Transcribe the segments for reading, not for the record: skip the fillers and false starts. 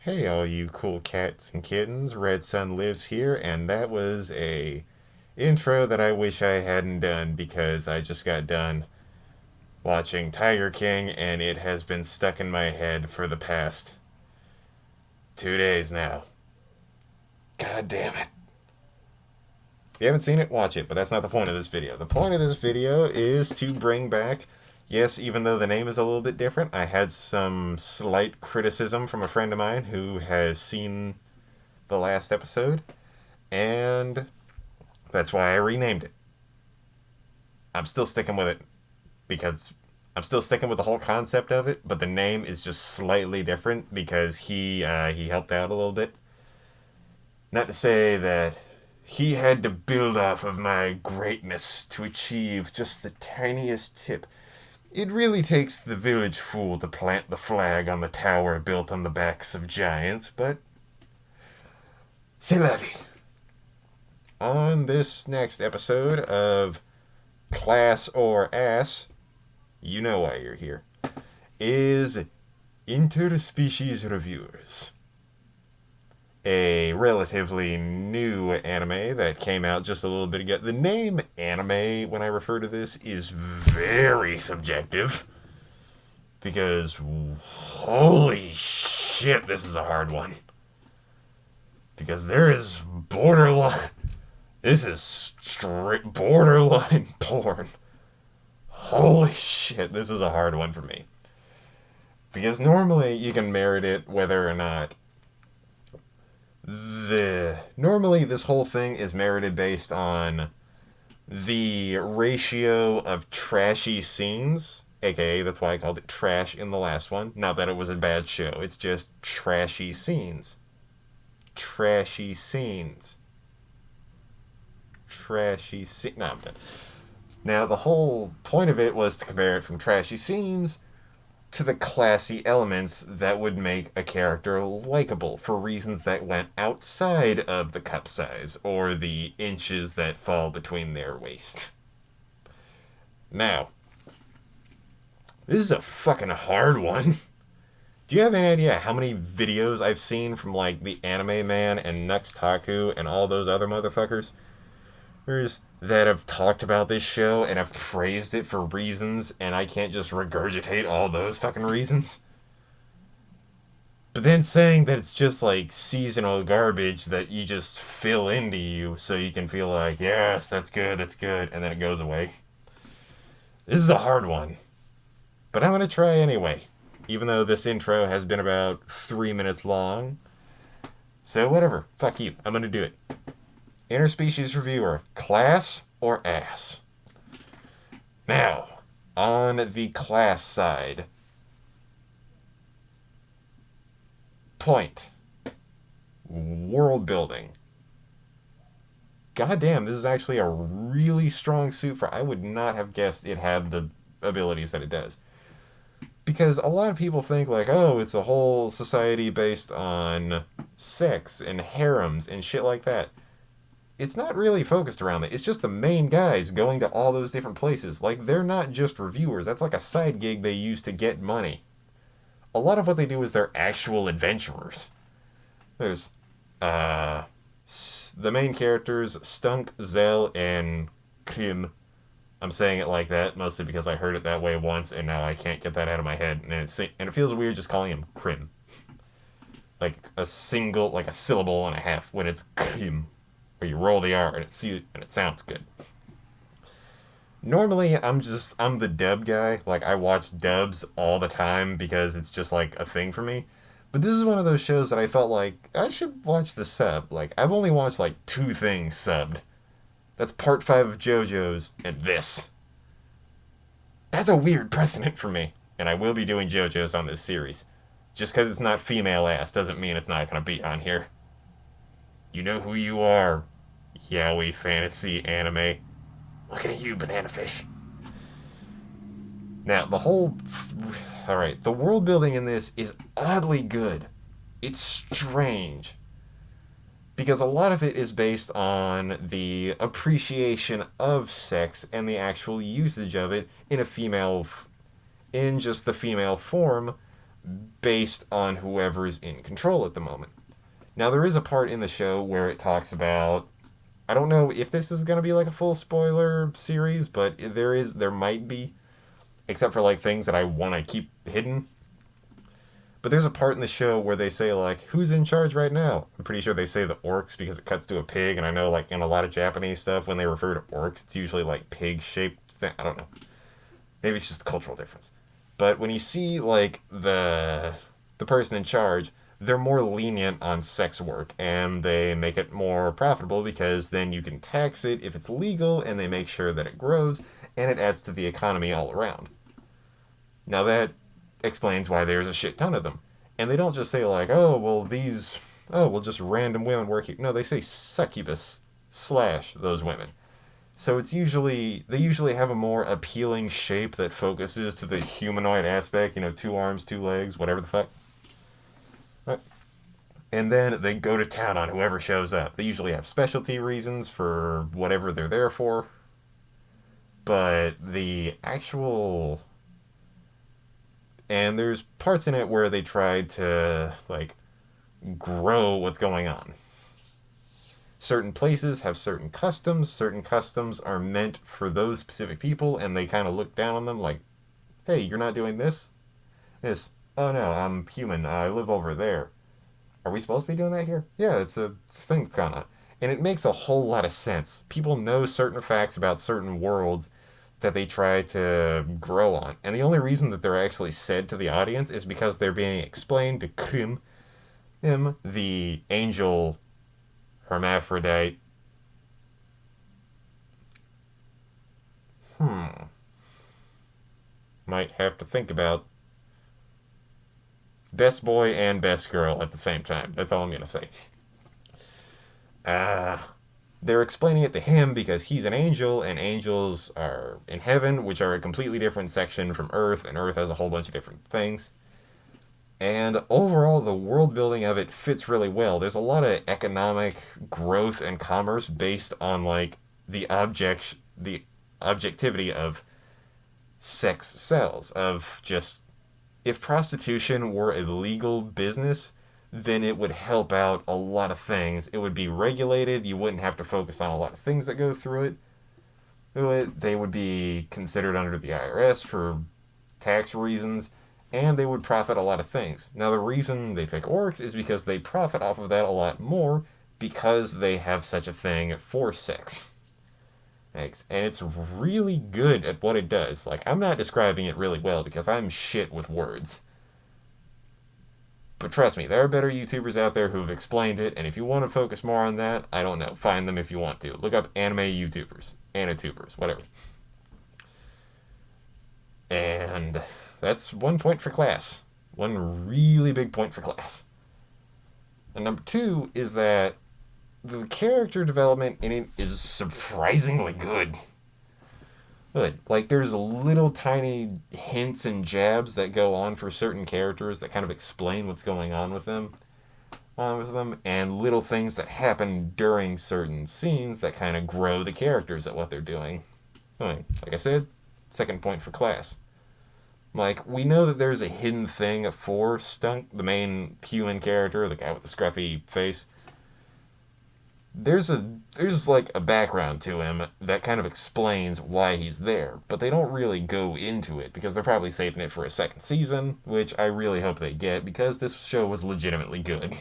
Hey, all you cool cats and kittens, Red Sun lives here, and that was a intro that I wish I hadn't done because I just got done watching Tiger King and it has been stuck in my head for the past 2 days now. God damn it. If you haven't seen it, watch it, but that's not the point of this video. The point of this video is to bring back, yes, even though the name is a little bit different, I had some slight criticism from a friend of mine who has seen the last episode, and that's why I renamed it. I'm still sticking with it because I'm still sticking with the whole concept of it, but the name is just slightly different because he helped out a little bit. Not to say that he had to build off of my greatness to achieve just the tiniest tip. It really takes the village fool to plant the flag on the tower built on the backs of giants, but c'est la vie. On this next episode of Class or Ass, you know why you're here, is Interspecies Reviewers. A relatively new anime that came out just a little bit ago. The name anime, when I refer to this, is very subjective. Because, holy shit, this is a hard one. Because there is borderline. This is straight borderline porn. Holy shit, this is a hard one for me. Because normally you can merit it whether or not normally this whole thing is merited based on the ratio of trashy scenes, aka that's why I called it trash in the last one. Not that it was a bad show, it's just trashy scenes. Trashy scenes. Trashy scenes. No, I'm done. Now, the whole point of it was to compare it from trashy scenes to the classy elements that would make a character likable for reasons that went outside of the cup size or the inches that fall between their waist. Now, this is a fucking hard one. Do you have any idea how many videos I've seen from like the Anime Man and Nux Taku and all those other motherfuckers that have talked about this show and have praised it for reasons, and I can't just regurgitate all those fucking reasons? But then saying that it's just like seasonal garbage that you just fill into you so you can feel like, yes, that's good, and then it goes away. This is a hard one. But I'm gonna try anyway. Even though this intro has been about 3 minutes long. So whatever. Fuck you. I'm gonna do it. Interspecies Reviewer. Class or Ass? Now, on the class side. Point. World building. Goddamn, this is actually a really strong suit for... I would not have guessed it had the abilities that it does. Because a lot of people think like, oh, it's a whole society based on sex and harems and shit like that. It's not really focused around it. It's just the main guys going to all those different places. Like, they're not just reviewers. That's like a side gig they use to get money. A lot of what they do is they're actual adventurers. There's, the main characters, Stunk, Zell, and Krim. I'm saying it like that mostly because I heard it that way once and now I can't get that out of my head. And it feels weird just calling him Krim. Like a syllable and a half when it's Krim. Where you roll the R and it sounds good. Normally, I'm the dub guy. Like, I watch dubs all the time because it's just, like, a thing for me. But this is one of those shows that I felt like I should watch the sub. Like, I've only watched, like, 2 things subbed. That's part 5 of JoJo's and this. That's a weird precedent for me. And I will be doing JoJo's on this series. Just because it's not female ass doesn't mean it's not going to be on here. You know who you are, yaoi fantasy anime. Looking at you, banana fish. Now, alright, the world building in this is oddly good. It's strange. Because a lot of it is based on the appreciation of sex and the actual usage of it in just the female form based on whoever's in control at the moment. Now, there is a part in the show where it talks about. I don't know if this is going to be like a full spoiler series, but there might be, except for like things that I want to keep hidden. But there's a part in the show where they say like, "Who's in charge right now?" I'm pretty sure they say the orcs because it cuts to a pig, and I know like in a lot of Japanese stuff when they refer to orcs, it's usually like pig-shaped thing. I don't know. Maybe it's just a cultural difference. But when you see like the person in charge, they're more lenient on sex work and they make it more profitable because then you can tax it if it's legal and they make sure that it grows and it adds to the economy all around. Now that explains why there's a shit ton of them. And they don't just say like, "Oh, well well just random women work here." No, they say succubus slash those women. So they usually have a more appealing shape that focuses to the humanoid aspect, 2 arms, 2 legs, whatever the fuck. Right. And then they go to town on whoever shows up. They usually have specialty reasons for whatever they're there for. But the actual. And there's parts in it where they tried to, like, grow what's going on. Certain places have certain customs. Certain customs are meant for those specific people, and they kind of look down on them like, "Hey, you're not doing this? This. Oh no, I'm human. I live over there. Are we supposed to be doing that here?" Yeah, it's a thing that's going on. And it makes a whole lot of sense. People know certain facts about certain worlds that they try to grow on. And the only reason that they're actually said to the audience is because they're being explained to Krim, him, the angel hermaphrodite. Might have to think about best boy and best girl at the same time. That's all I'm going to say. Uh, they're explaining it to him because he's an angel, and angels are in heaven, which are a completely different section from Earth, and Earth has a whole bunch of different things. And overall, the world building of it fits really well. There's a lot of economic growth and commerce based on like the objectivity of sex sells, of just if prostitution were a legal business, then it would help out a lot of things. It would be regulated. You wouldn't have to focus on a lot of things that go through it. They would be considered under the IRS for tax reasons, and they would profit a lot of things. Now, the reason they pick orcs is because they profit off of that a lot more because they have such a thing for sex. Thanks. And it's really good at what it does. Like, I'm not describing it really well because I'm shit with words. But trust me, there are better YouTubers out there who've explained it, and if you want to focus more on that, I don't know, find them if you want to. Look up anime YouTubers, Anitubers, whatever. And that's 1 point for class. One really big point for class. And number 2 is that the character development in it is surprisingly good. Good. Like, there's little tiny hints and jabs that go on for certain characters that kind of explain what's going on with them. And little things that happen during certain scenes that kind of grow the characters at what they're doing. Like I said, 2 point for class. Like, we know that there's a hidden thing for Stunk, the main human character, the guy with the scruffy face. There's like a background to him that kind of explains why he's there, but they don't really go into it because they're probably saving it for a second season, which I really hope they get because this show was legitimately good.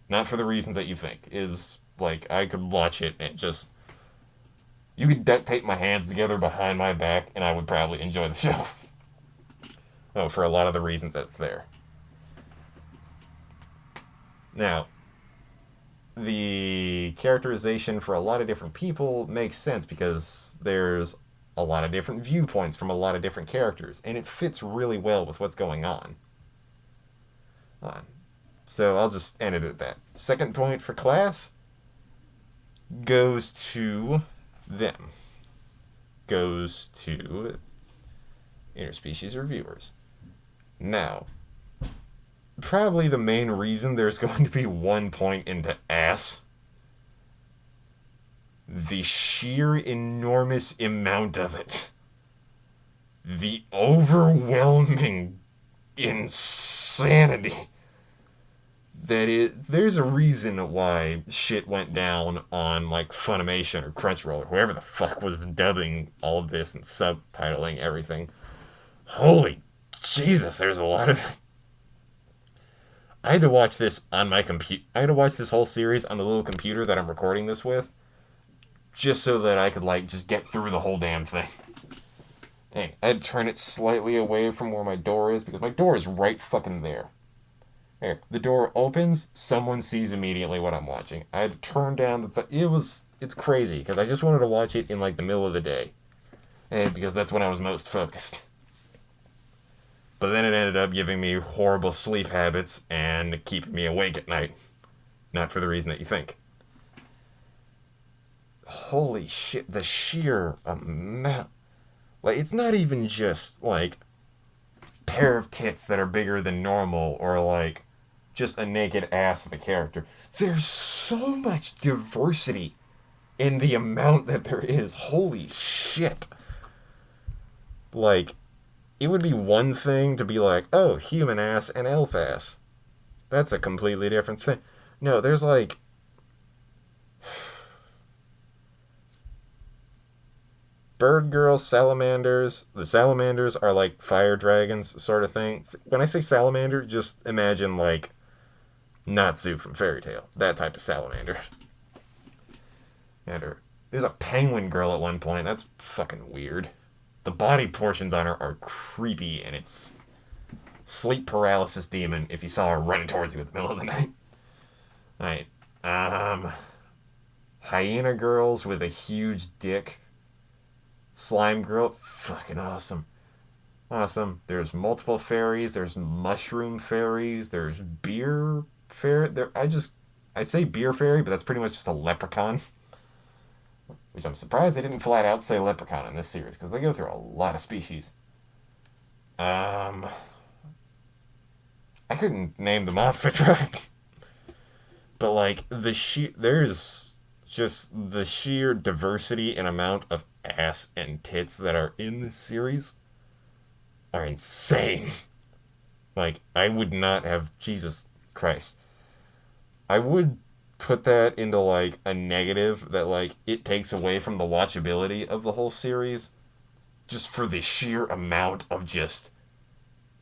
Not for the reasons that you think. Is like I could watch it and just you could duct tape my hands together behind my back and I would probably enjoy the show. Oh, for a lot of the reasons that's there. Now, the characterization for a lot of different people makes sense because there's a lot of different viewpoints from a lot of different characters, and it fits really well with what's going on. So I'll just end it at that. 2 point for class goes to them. Goes to Interspecies reviewers. Now, probably the main reason there's going to be 1 point into ass. The sheer enormous amount of it. The overwhelming insanity. There's a reason why shit went down on like Funimation or Crunchyroll or whoever the fuck was dubbing all of this and subtitling everything. Holy Jesus, there's a lot of. I had to watch this on my computer. I had to watch this whole series on the little computer that I'm recording this with, just so that I could like just get through the whole damn thing. And I had to turn it slightly away from where my door is because my door is right fucking there. There, the door opens, someone sees immediately what I'm watching. I had to turn down the. It's crazy because I just wanted to watch it in like the middle of the day, and because that's when I was most focused. But then it ended up giving me horrible sleep habits and keeping me awake at night. Not for the reason that you think. Holy shit, the sheer amount. Like, it's not even just, like, pair of tits that are bigger than normal or, like, just a naked ass of a character. There's so much diversity in the amount that there is. Holy shit. Like, it would be one thing to be like, oh, human ass and elf ass. That's a completely different thing. No, there's like bird girl salamanders. The salamanders are like fire dragons sort of thing. When I say salamander, just imagine like Natsu from Fairy Tail. That type of salamander. And there's a penguin girl at one point. That's fucking weird. The body portions on her are creepy, and it's sleep paralysis demon if you saw her running towards you in the middle of the night. Alright. Hyena girls with a huge dick. Slime girl. Fucking awesome. Awesome. There's multiple fairies. There's mushroom fairies. There's beer fairy. I say beer fairy, but that's pretty much just a leprechaun. Which I'm surprised they didn't flat out say leprechaun in this series, because they go through a lot of species. I couldn't name them off if I tried. But like there's just the sheer diversity and amount of ass and tits that are in this series are insane. Like, I would not have. Jesus Christ. I would put that into like a negative that like it takes away from the watchability of the whole series just for the sheer amount of just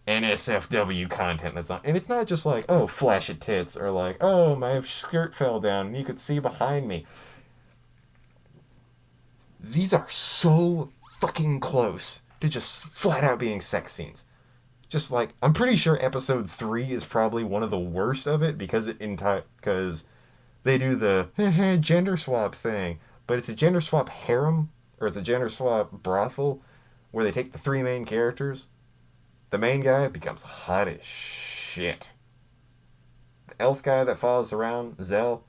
NSFW content that's on. And it's not just like, oh, flash of tits or like, oh, my skirt fell down and you could see behind me. These are so fucking close to just flat out being sex scenes. Just like, I'm pretty sure episode 3 is probably one of the worst of it because because they do the gender swap thing, but it's a gender swap harem, or it's a gender swap brothel, where they take the 3 main characters. The main guy becomes hot as shit. The elf guy that follows around, Zell,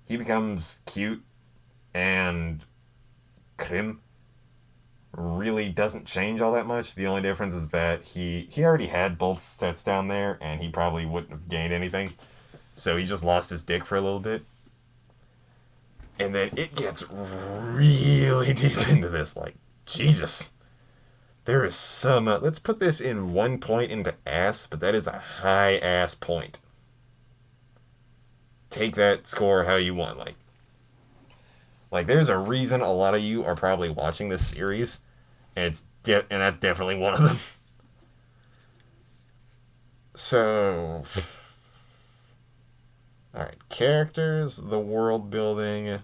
he becomes cute, and Krim really doesn't change all that much. The only difference is that he already had both sets down there, and he probably wouldn't have gained anything. So he just lost his dick for a little bit. And then it gets really deep into this. Like, Jesus. There is some. Let's put this in 1 point into ass, but that is a high ass point. Take that score how you want. Like there's a reason a lot of you are probably watching this series, and and that's definitely one of them. So, all right, characters, the world building,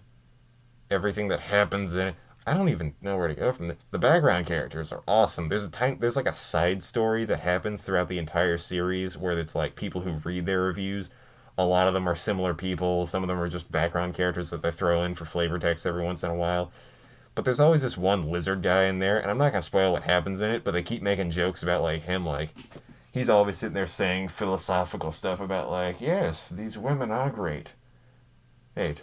everything that happens in it. I don't even know where to go from this. The background characters are awesome. There's like a side story that happens throughout the entire series where it's like people who read their reviews. A lot of them are similar people. Some of them are just background characters that they throw in for flavor text every once in a while. But there's always this one lizard guy in there, and I'm not gonna spoil what happens in it, but they keep making jokes about like him, like he's always sitting there saying philosophical stuff about like, yes, these women are great. Wait.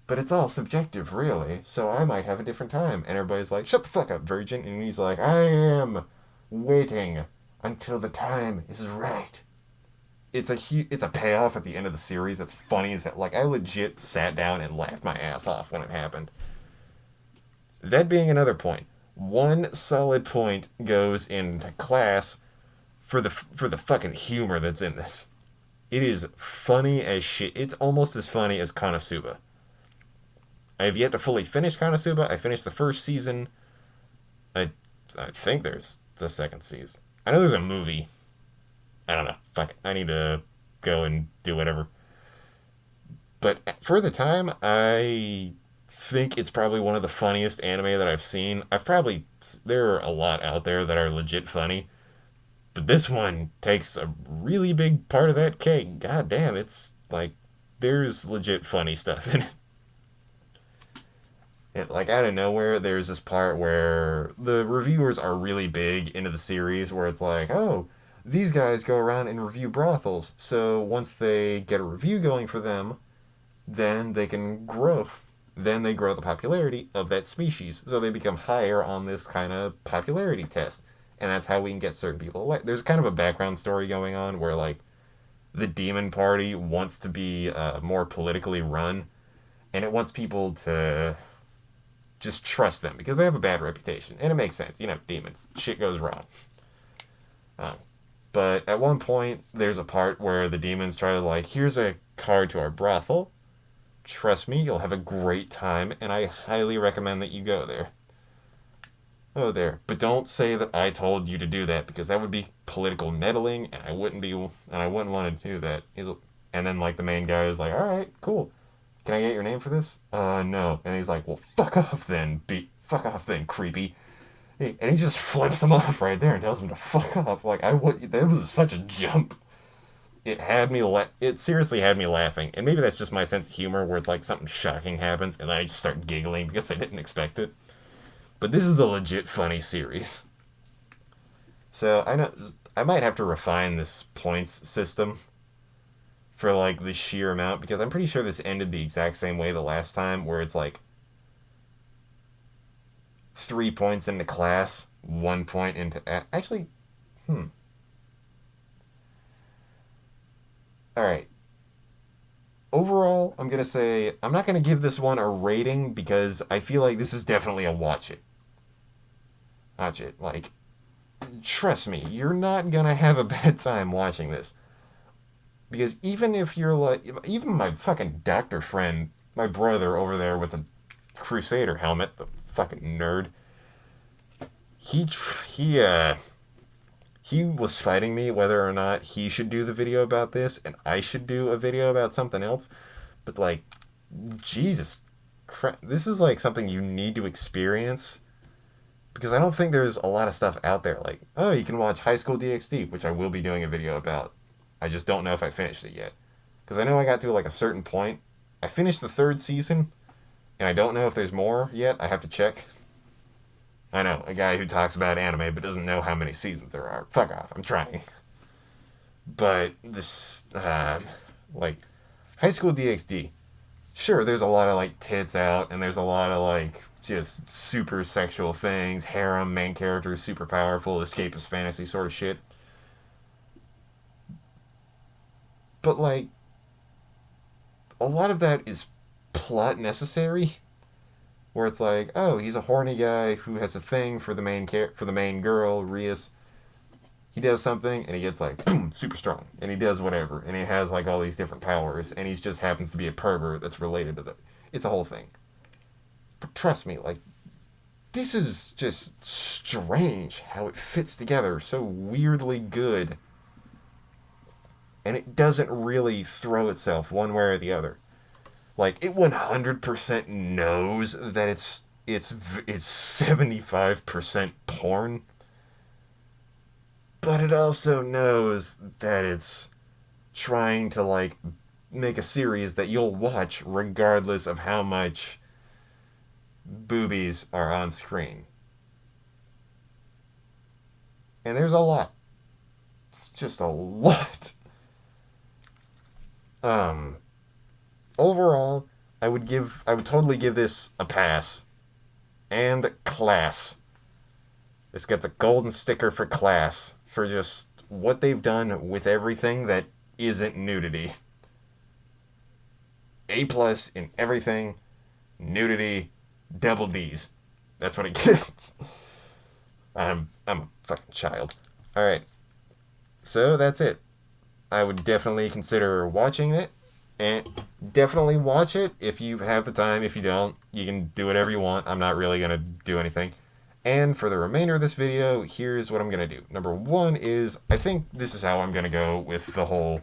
But it's all subjective, really, so I might have a different time. And everybody's like, shut the fuck up, virgin. And he's like, I am waiting until the time is right. It's a payoff at the end of the series that's funny as hell. Like, I legit sat down and laughed my ass off when it happened. That being another point. One solid point goes into class for the fucking humor that's in this. It is funny as shit. It's almost as funny as Konosuba. I have yet to fully finish Konosuba. I finished the first season. I I think there's the second season. I know there's a movie. I don't know. Fuck it. I need to go and do whatever. But for the time, I think it's probably one of the funniest anime that I've seen. There are a lot out there that are legit funny, but this one takes a really big part of that cake. God damn, it's like there's legit funny stuff in it. Like out of nowhere, there's this part where the reviewers are really big into the series, where it's like, oh, these guys go around and review brothels. So once they get a review going for them, then they can grow. Then they grow the popularity of that species. So they become higher on this kind of popularity test. And that's how we can get certain people away. There's kind of a background story going on where, like, the demon party wants to be more politically run. And it wants people to just trust them because they have a bad reputation. And it makes sense. You know, demons. Shit goes wrong. Uh, but at one point, there's a part where the demons try to, like, here's a card to our brothel. Trust me, you'll have a great time, and I highly recommend that you go there. Oh, there. But don't say that I told you to do that, because that would be political meddling, and I wouldn't want to do that. And then, like, the main guy is like, alright, cool. Can I get your name for this? No. And he's like, well, fuck off then, creepy. And he just flips him off right there and tells him to fuck off. Like, that was such a jump. It seriously had me laughing. And maybe that's just my sense of humor where it's like something shocking happens and then I just start giggling because I didn't expect it. But this is a legit funny series. So I know I might have to refine this points system for like the sheer amount because I'm pretty sure this ended the exact same way the last time where it's like 3 points into class, 1 point into actually all right. Overall, I'm going to say I'm not going to give this one a rating because I feel like this is definitely a watch it. Watch it. Like, trust me, you're not going to have a bad time watching this. Because even if you're like, even my fucking doctor friend, my brother over there with the Crusader helmet, the fucking nerd, he, he was fighting me whether or not he should do the video about this and I should do a video about something else. But like, Jesus Christ, this is like something you need to experience because I don't think there's a lot of stuff out there. Like, oh, you can watch High School DxD, which I will be doing a video about. I just don't know if I finished it yet because I know I got to like a certain point. I finished the third season and I don't know if there's more yet. I have to check. I know, a guy who talks about anime but doesn't know how many seasons there are. Fuck off, I'm trying. But this, like, High School DxD, sure, there's a lot of, like, tits out, and there's a lot of, like, just super sexual things, harem, main character, super powerful, escapist fantasy sort of shit. But, like, a lot of that is plot necessary where it's like, oh, he's a horny guy who has a thing for for the main girl, Rias. He does something and he gets like boom, super strong, and he does whatever, and he has like all these different powers, and he just happens to be a pervert that's related to the. It's a whole thing. But trust me, like this is just strange how it fits together so weirdly good, and it doesn't really throw itself one way or the other. Like it 100% knows that it's 75% porn, but it also knows that it's trying to like make a series that you'll watch regardless of how much boobies are on screen. And there's a lot. It's just a lot. Overall, I would totally give this a pass. And class. This gets a golden sticker for class for just what they've done with everything that isn't nudity. A plus in everything, nudity, double D's. That's what it gets. I'm a fucking child. All right. So that's it. I would definitely consider watching it, and definitely watch it if you have the time. If you don't, you can do whatever you want. I'm not really gonna do anything. And for the remainder of this video, here's what I'm gonna do. Number one is, I think this is how I'm gonna go with the whole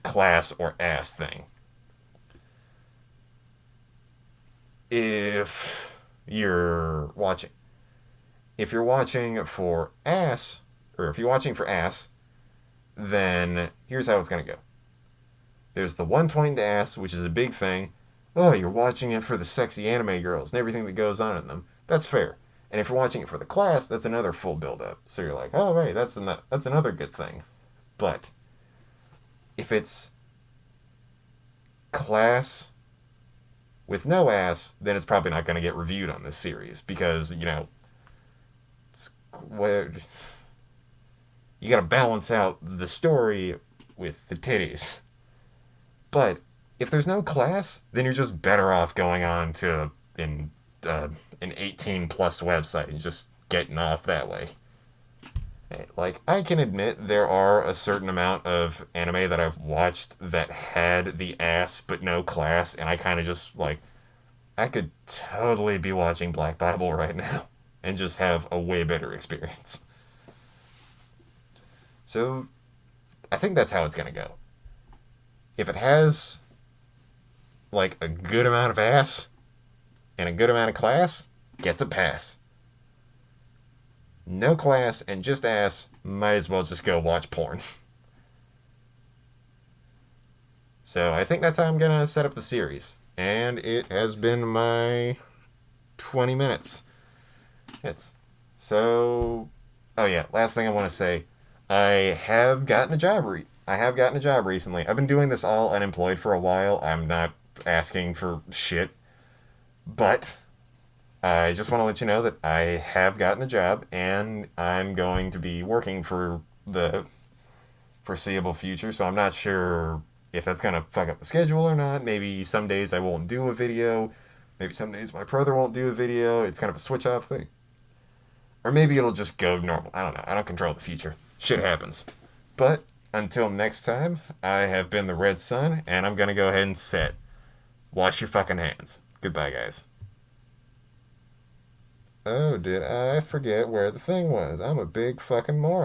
class or ass thing. If you're watching, if you're watching for ass, or if you're watching for ass, then here's how it's gonna go. There's the one point to ass, which is a big thing. Oh, you're watching it for the sexy anime girls and everything that goes on in them. That's fair. And if you're watching it for the class, that's another full build up. So you're like, oh, right, that's another good thing. But if it's class with no ass, then it's probably not going to get reviewed on this series because it's where you got to balance out the story with the titties. But if there's no class, then you're just better off going on to an 18 plus website and just getting off that way. Like, I can admit there are a certain amount of anime that I've watched that had the ass but no class, and I kind of just, like, I could totally be watching Black Bible right now and just have a way better experience. So, I think that's how it's gonna go. If it has, like, a good amount of ass and a good amount of class, gets a pass. No class and just ass, might as well just go watch porn. So I think that's how I'm gonna set up the series. And it has been my 20 minutes. It's so. Oh yeah, last thing I want to say, I have gotten a job. I have gotten a job recently. I've been doing this all unemployed for a while. I'm not asking for shit, but I just want to let you know that I have gotten a job and I'm going to be working for the foreseeable future. So I'm not sure if that's going to fuck up the schedule or not. Maybe some days I won't do a video. Maybe some days my brother won't do a video. It's kind of a switch off thing. Or maybe it'll just go normal. I don't know. I don't control the future. Shit happens. But until next time, I have been the Red Sun, and I'm going to go ahead and set. Wash your fucking hands. Goodbye, guys. Oh, did I forget where the thing was? I'm a big fucking moron.